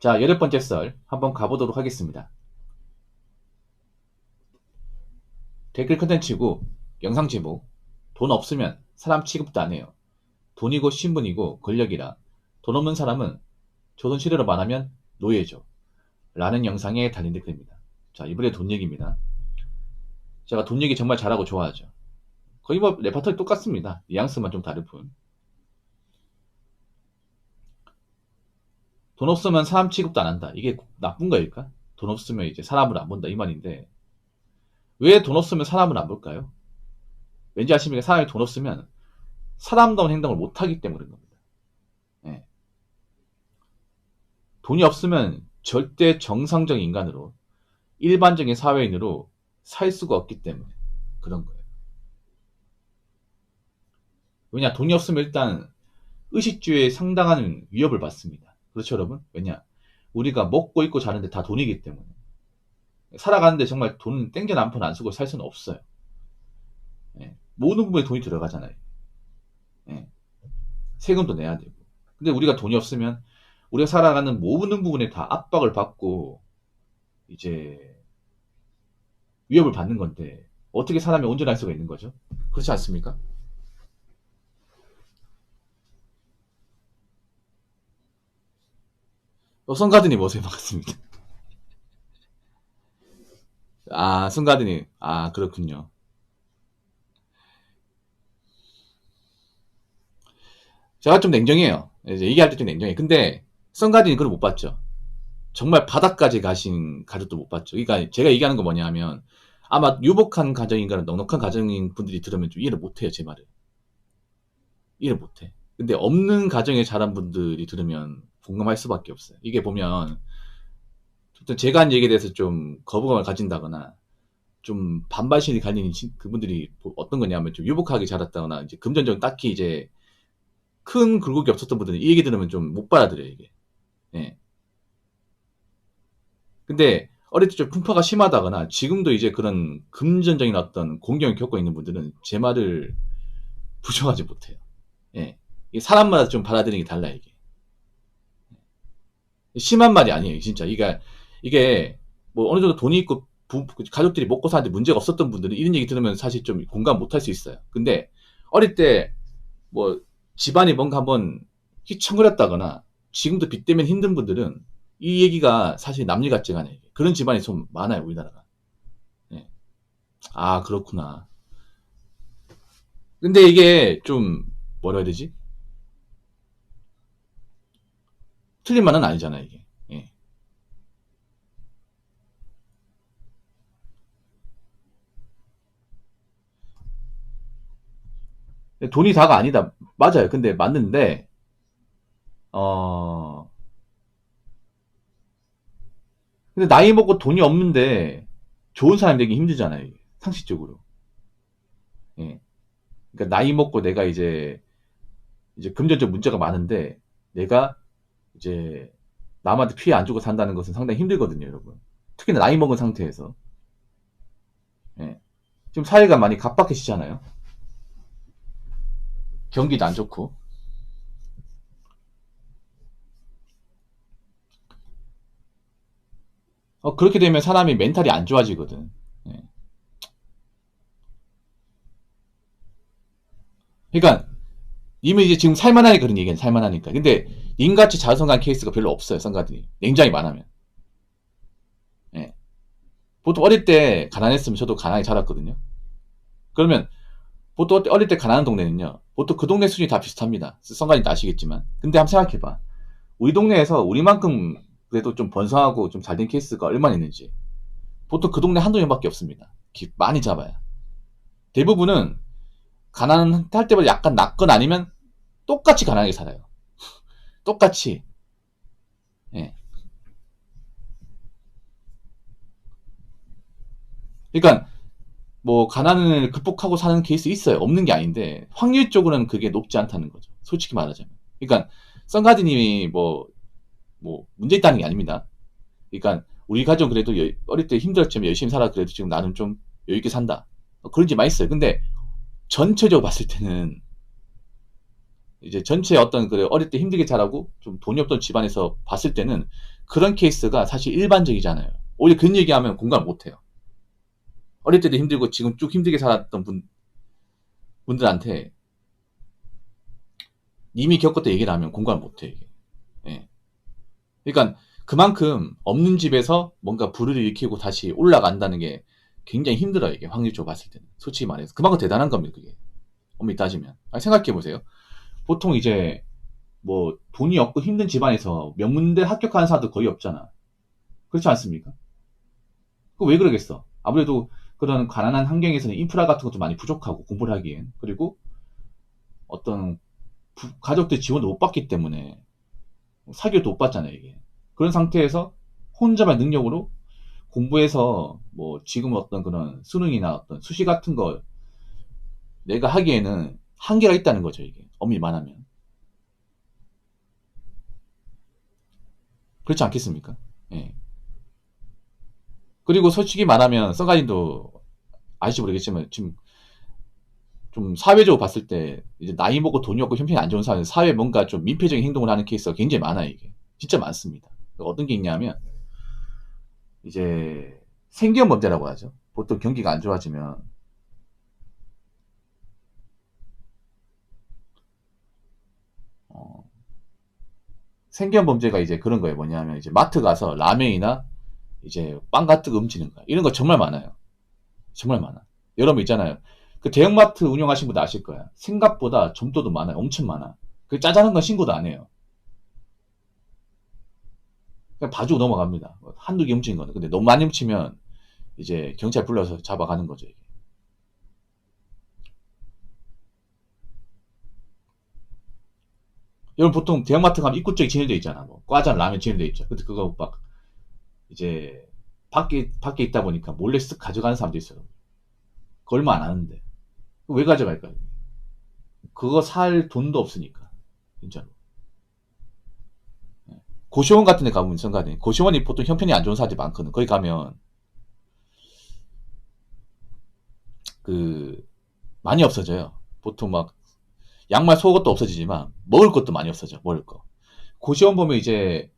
자, 8번째 썰 한번 가보도록 하겠습니다. 댓글 컨텐츠고 영상 제목 돈 없으면 사람 취급도 안 해요. 돈이고 신분이고 권력이라 돈 없는 사람은 조선시대로 말하면 노예죠. 라는 영상에 달린 댓글입니다. 자, 이번에 돈 얘기입니다. 제가 돈 얘기 정말 잘하고 좋아하죠. 거의 뭐 레파토리 똑같습니다. 뉘앙스만 좀 다를 뿐. 돈 없으면 사람 취급도 안 한다. 이게 나쁜 거일까? 돈 없으면 이제 사람을 안 본다 이 말인데 왜 돈 없으면 사람을 안 볼까요? 왠지 아십니까? 사람이 돈 없으면 사람다운 행동을 못하기 때문인 겁니다. 예. 돈이 없으면 절대 정상적인 인간으로 일반적인 사회인으로 살 수가 없기 때문에 그런 거예요. 왜냐? 돈이 없으면 일단 의식주에 상당한 위협을 받습니다. 그렇죠, 여러분? 왜냐? 우리가 먹고 입고 자는데 다 돈이기 때문에 살아가는데 정말 돈 땡전 한 푼 안 쓰고 살 수는 없어요. 예. 모든 부분에 돈이 들어가잖아요. 예. 세금도 내야 되고. 근데 우리가 돈이 없으면 우리가 살아가는 모든 부분에 다 압박을 받고 이제 위협을 받는 건데 어떻게 사람이 온전할 수가 있는 거죠? 그렇지 않습니까? 성가드님 어서요. 반갑습니다. 아, 성가드님. 아, 그렇군요. 제가 좀 냉정해요. 이제 얘기할 때 좀 냉정해요. 근데 성가드님 그걸 못 봤죠. 정말 바닥까지 가신 가족도 못 봤죠. 그러니까 제가 얘기하는 거 뭐냐 하면 아마 유복한 가정인가는 넉넉한 가정인 분들이 들으면 좀 이해를 못해요. 제 말을. 이해를 못해. 근데 없는 가정에 자란 분들이 들으면 공감할 수밖에 없어요. 이게 보면 제가 한 얘기에 대해서 좀 거부감을 가진다거나 좀 반발심이 갈리는 그분들이 어떤 거냐면 좀 유복하게 자랐다거나 이제 금전적으로 딱히 이제 큰 굴곡이 없었던 분들은 이 얘기 들으면 좀 못 받아들여요, 이게. 예. 근데 어릴 때 좀 풍파가 심하다거나 지금도 이제 그런 금전적인 어떤 공경을 겪고 있는 분들은 제 말을 부정하지 못해요. 예. 이게 사람마다 좀 받아들이는 게 달라요, 이게. 심한 말이 아니에요, 진짜. 이게 뭐 어느 정도 돈이 있고 가족들이 먹고 사는데 문제가 없었던 분들은 이런 얘기 들으면 사실 좀 공감 못 할 수 있어요. 근데 어릴 때 뭐 집안이 뭔가 한번 휘청거렸다거나 지금도 빚 때문에 힘든 분들은 이 얘기가 사실 남일 같지가 않아요. 그런 집안이 좀 많아요, 우리나라가. 예. 아, 그렇구나. 근데 이게 좀 뭐라 해야 되지? 틀린 말은 아니잖아요, 이게. 예. 돈이 다가 아니다. 맞아요. 근데 맞는데 어 근데 나이 먹고 돈이 없는데 좋은 사람 되기 힘들잖아요, 이게. 상식적으로. 예. 그러니까 나이 먹고 내가 이제 금전적 문제가 많은데 내가 이제 남한테 피해 안 주고 산다는 것은 상당히 힘들거든요, 여러분. 특히나 나이 먹은 상태에서. 예. 지금 사회가 많이 각박해지잖아요. 경기도 안 좋고. 그렇게 되면 사람이 멘탈이 안 좋아지거든. 예. 그러니까 님은 이제 지금 살만하니까 그런 얘기는 살만하니까. 근데 님같이 자성한 케이스가 별로 없어요, 성가들이. 냉정히 말하면. 예. 보통 어릴 때 가난했으면 저도 가난하게 자랐거든요. 그러면 보통 어릴 때 가난한 동네는요. 보통 그 동네 수준이 다 비슷합니다. 성가님도 아시겠지만. 근데 한번 생각해봐. 우리 동네에서 우리만큼 그래도 좀 번성하고 좀 잘 된 케이스가 얼마나 있는지. 보통 그 동네 한두 명밖에 없습니다. 많이 잡아야. 대부분은 가난할 때보다 약간 낫건 아니면 똑같이 가난하게 살아요. 똑같이. 예. 그러니까 뭐 가난을 극복하고 사는 케이스 있어요. 없는 게 아닌데 확률적으로는 그게 높지 않다는 거죠. 솔직히 말하자면. 그러니까 썬가드님이 뭐 문제 있다는 게 아닙니다. 그러니까 우리 가족 그래도 어릴 때 힘들었지만 열심히 살아 그래도 지금 나는 좀 여유 있게 산다. 그런 집 많이 있어요. 근데 전체적으로 봤을 때는 이제 전체 어떤 그래 어릴 때 힘들게 자라고 좀 돈이 없던 집안에서 봤을 때는 그런 케이스가 사실 일반적이잖아요. 오히려 그런 얘기하면 공감을 못해요. 어릴 때도 힘들고 지금 쭉 힘들게 살았던 분들한테 이미 겪었던 얘기를 하면 공감을 못해요. 이게. 예. 그러니까 그만큼 없는 집에서 뭔가 불을 일으키고 다시 올라간다는 게 굉장히 힘들어요. 이게 확률적으로 봤을 때는. 솔직히 말해서. 그만큼 대단한 겁니다. 그게. 엄밀히 따지면. 아니, 생각해보세요. 보통 이제 뭐 돈이 없고 힘든 집안에서 명문대 합격하는 사람도 거의 없잖아. 그렇지 않습니까? 그 왜 그러겠어? 아무래도 그런 가난한 환경에서는 인프라 같은 것도 많이 부족하고 공부를 하기엔. 그리고 어떤 가족들 지원도 못 받기 때문에 사교도 못 받잖아요, 이게. 그런 상태에서 혼자만 능력으로 공부해서 뭐 지금 어떤 그런 수능이나 어떤 수시 같은 거 내가 하기에는 한계가 있다는 거죠, 이게. 엄밀히 말하면. 그렇지 않겠습니까? 예. 그리고 솔직히 말하면 써가지도 아실지 모르겠지만 지금 좀 사회적으로 봤을 때 이제 나이 먹고 돈이 없고 형편이 안 좋은 사회 사회에 뭔가 좀 민폐적인 행동을 하는 케이스가 굉장히 많아요, 이게. 진짜 많습니다. 어떤 게 있냐면 이제 생계형범죄라고 하죠. 보통 경기가 안 좋아지면 어, 생계형범죄가 이제 그런 거예요. 뭐냐면 이제 마트 가서 라면이나 이제 빵 같은 거 훔치는 거 이런 거 정말 많아요. 정말 많아. 여러분 있잖아요. 그 대형마트 운영하신 분들 아실 거야. 생각보다 점도도 많아요. 엄청 많아. 그 짜잘한 건 신고도 안 해요. 그냥 봐주고 넘어갑니다. 한두 개 훔친 거는. 근데 너무 많이 훔치면 이제 경찰 불러서 잡아가는 거죠. 이게. 여러분 보통 대형마트 가면 입구 쪽에 진열돼 있잖아. 뭐 과자 라면 진열돼 있죠. 근데 그거 막 이제 밖에 있다 보니까 몰래 쓱 가져가는 사람도 있어요. 그 얼마 안 하는데. 왜 가져갈까요? 그거 살 돈도 없으니까. 진짜로. 고시원 같은 데 가보면 순간에 고시원이 보통 형편이 안 좋은 사람들이 많거든. 거기 가면 그 많이 없어져요. 보통 막 양말 속옷도 없어지지만 먹을 것도 많이 없어져. 먹을 거. 고시원 보면 이제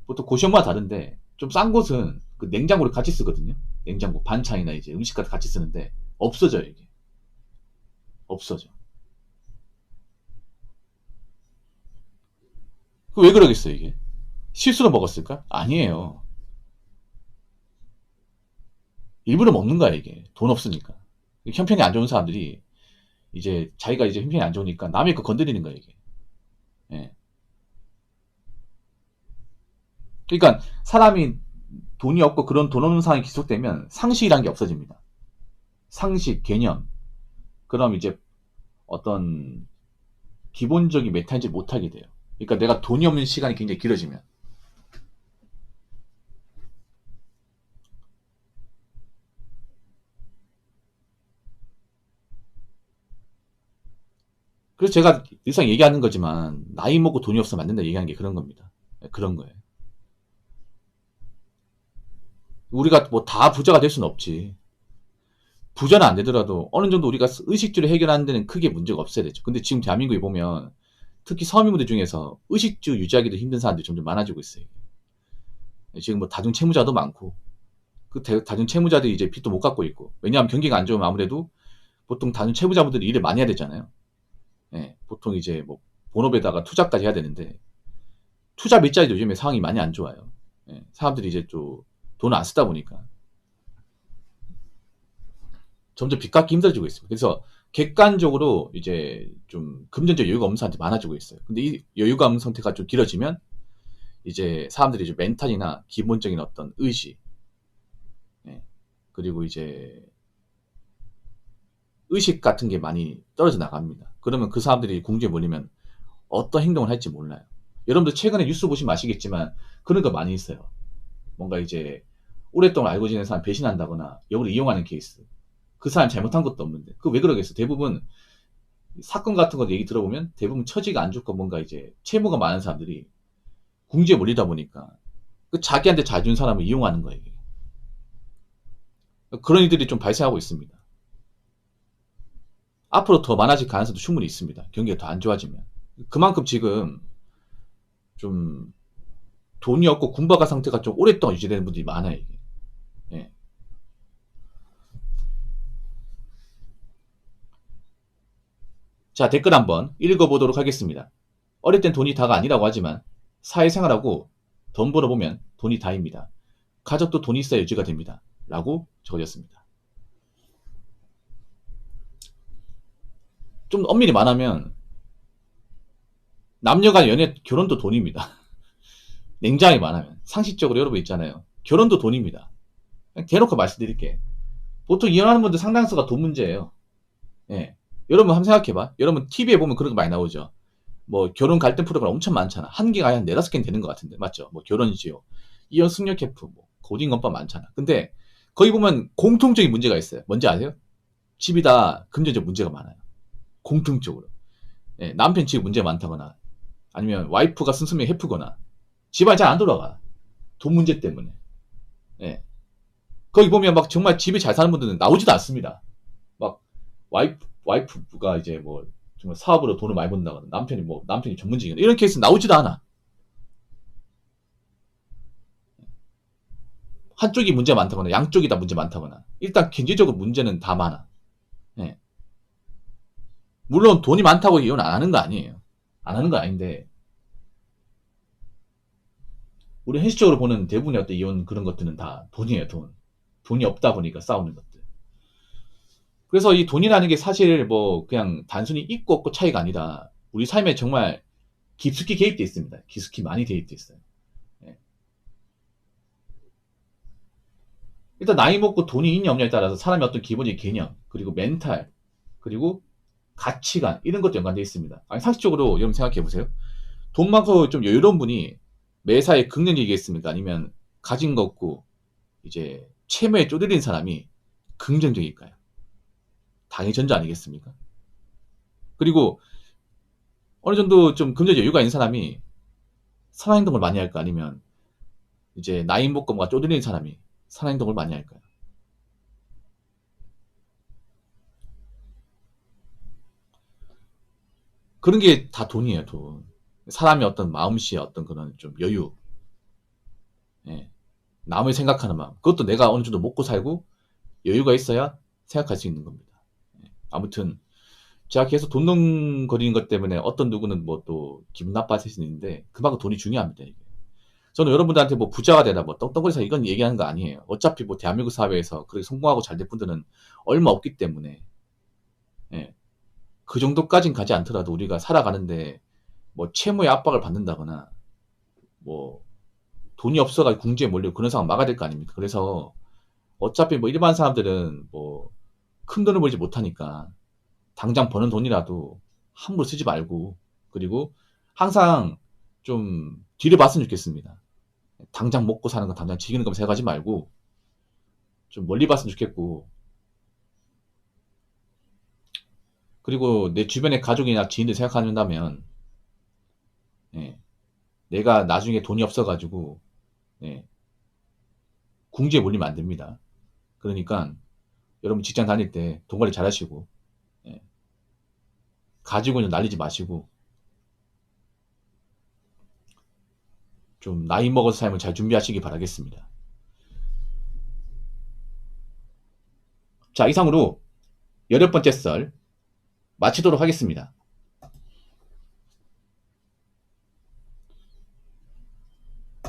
보통 고시원마다 다른데 좀 싼 곳은 그 냉장고를 같이 쓰거든요. 냉장고 반찬이나 이제 음식 같은 거 같이 쓰는데 없어져요 이게. 없어져. 그 왜 그러겠어요 이게? 실수로 먹었을까? 아니에요. 일부러 먹는 거야 이게. 돈 없으니까. 형편이 안 좋은 사람들이 이제 자기가 이제 형편이 안 좋으니까 남의 거 건드리는 거야 이게. 예. 그러니까 사람이 돈이 없고 그런 돈 없는 상황이 계속되면 상식이란 게 없어집니다. 상식, 개념. 그럼 이제 어떤 기본적인 메타인지 못하게 돼요. 그러니까 내가 돈이 없는 시간이 굉장히 길어지면. 그래서 제가 늘상 얘기하는 거지만 나이 먹고 돈이 없으면 안 된다 얘기하는 게 그런 겁니다. 그런 거예요. 우리가 뭐 다 부자가 될 수는 없지. 부자는 안 되더라도 어느 정도 우리가 의식주를 해결하는 데는 크게 문제가 없어야 되죠. 근데 지금 대한민국에 보면 특히 서민분들 중에서 의식주 유지하기도 힘든 사람들이 점점 많아지고 있어요. 지금 뭐 다중 채무자도 많고 그 다중 채무자들이 이제 빚도 못 갚고 있고 왜냐하면 경기가 안 좋으면 아무래도 보통 다중 채무자분들이 일을 많이 해야 되잖아요. 예, 보통 이제 뭐 본업에다가 투자까지 해야 되는데 투자 밑자리도 요즘에 상황이 많이 안 좋아요. 예, 사람들이 이제 좀 돈을 안 쓰다 보니까 점점 빚 갚기 힘들어지고 있습니다. 그래서 객관적으로 이제 좀 금전적 여유가 없는 사람들이 많아지고 있어요. 근데 이 여유가 없는 상태가 좀 길어지면 이제 사람들이 이제 멘탈이나 기본적인 어떤 의식, 예, 그리고 이제 의식 같은 게 많이 떨어져 나갑니다. 그러면 그 사람들이 궁지에 몰리면 어떤 행동을 할지 몰라요. 여러분들 최근에 뉴스 보시면 아시겠지만 그런 거 많이 있어요. 뭔가 이제 오랫동안 알고 지낸 사람 배신한다거나 역을 이용하는 케이스. 그 사람 잘못한 것도 없는데. 그 왜 그러겠어? 대부분 사건 같은 거 얘기 들어보면 대부분 처지가 안 좋고 뭔가 이제 채무가 많은 사람들이 궁지에 몰리다 보니까 그 자기한테 잘 준 사람을 이용하는 거예요. 그런 일들이 좀 발생하고 있습니다. 앞으로 더 많아질 가능성도 충분히 있습니다. 경기가 더 안 좋아지면. 그만큼 지금 좀 돈이 없고 군박아 상태가 좀 오랫동안 유지되는 분들이 많아요. 이게. 예. 자, 댓글 한번 읽어보도록 하겠습니다. 어릴 땐 돈이 다가 아니라고 하지만 사회생활하고 돈 벌어보면 돈이 다입니다. 가족도 돈이 있어야 유지가 됩니다. 라고 적어졌습니다. 좀 엄밀히 말하면 남녀간 연애 결혼도 돈입니다. 냉정하게 말하면 상식적으로 여러분 있잖아요. 결혼도 돈입니다. 그냥 대놓고 말씀드릴게. 보통 이혼하는 분들 상당수가 돈 문제예요. 예. 여러분 한번 생각해봐. 여러분 TV에 보면 그런 거 많이 나오죠. 뭐 결혼 갈등 프로그램 엄청 많잖아. 한 개가 한 4-5개는 되는 것 같은데 맞죠? 뭐 결혼지요, 이혼 승려 캠프, 뭐 고딩건법 많잖아. 근데 거기 보면 공통적인 문제가 있어요. 뭔지 아세요? 집이 다 금전적 문제가 많아요. 공통적으로. 예, 남편 집에 문제가 많다거나 아니면 와이프가 씀씀이 해프거나 집안이 잘 안 돌아가. 돈 문제 때문에. 예. 거기 보면 막 정말 집에 잘 사는 분들은 나오지도 않습니다. 막 와이프가 이제 뭐 정말 사업으로 돈을 많이 번다거나 남편이 전문직이거나 이런 케이스 나오지도 않아. 한쪽이 문제 많다거나 양쪽이 다 문제 많다거나 일단 경제적으로 문제는 다 많아. 예. 물론 돈이 많다고 이혼 안 하는 거 아니에요. 안 하는 거 아닌데 우리 현실적으로 보는 대부분의 어떤 이혼 그런 것들은 다 돈이에요. 돈. 돈이 없다 보니까 싸우는 것들. 그래서 이 돈이라는 게 사실 뭐 그냥 단순히 있고 없고 차이가 아니라 우리 삶에 정말 깊숙이 개입되어 있습니다. 깊숙이 많이 개입되어 있어요. 예. 일단 나이 먹고 돈이 있냐 없냐에 따라서 사람의 어떤 기본적인 개념 그리고 멘탈 그리고 가치관 이런 것도 연관되어 있습니다. 아니, 상식적으로 여러분 생각해 보세요. 돈 많고 좀 여유로운 분이 매사에 긍정적이겠습니까? 아니면 가진 거 없고 이제 채무에 쪼들린 사람이 긍정적일까요? 당연히 전자 아니겠습니까? 그리고 어느 정도 좀 금전 여유가 있는 사람이 선한 행동을 많이 할까? 아니면 이제 나이 먹고 뭔가 쪼들린 사람이 선한 행동을 많이 할까요? 그런 게 다 돈이에요, 돈. 사람의 어떤 마음씨의 어떤 그런 좀 여유, 예. 남을 생각하는 마음. 그것도 내가 어느 정도 먹고 살고 여유가 있어야 생각할 수 있는 겁니다. 예. 아무튼 제가 계속 돈 덩거리는 것 때문에 어떤 누구는 뭐 또 기분 나빠하실 수 있는데 그만큼 돈이 중요합니다. 이게. 저는 여러분들한테 뭐 부자가 되라 뭐 떵떵거리서 이건 얘기하는 거 아니에요. 어차피 뭐 대한민국 사회에서 그렇게 성공하고 잘 된 분들은 얼마 없기 때문에 예. 그 정도까진 가지 않더라도 우리가 살아가는데 뭐 채무의 압박을 받는다거나 뭐 돈이 없어가지고 궁지에 몰리고 그런 상황 막아야 될 거 아닙니까? 그래서 어차피 뭐 일반 사람들은 뭐 큰 돈을 벌지 못하니까 당장 버는 돈이라도 함부로 쓰지 말고 그리고 항상 좀 뒤를 봤으면 좋겠습니다. 당장 먹고 사는 거 당장 즐기는 거 생각하지 말고 좀 멀리 봤으면 좋겠고 그리고 내 주변의 가족이나 지인들 생각한다면 예, 내가 나중에 돈이 없어가지고 예, 궁지에 몰리면 안 됩니다. 그러니까 여러분 직장 다닐 때 돈 관리 잘 하시고 예, 가지고는 날리지 마시고 좀 나이 먹어서 삶을 잘 준비하시기 바라겠습니다. 자, 이상으로 18번째 썰 마치도록 하겠습니다.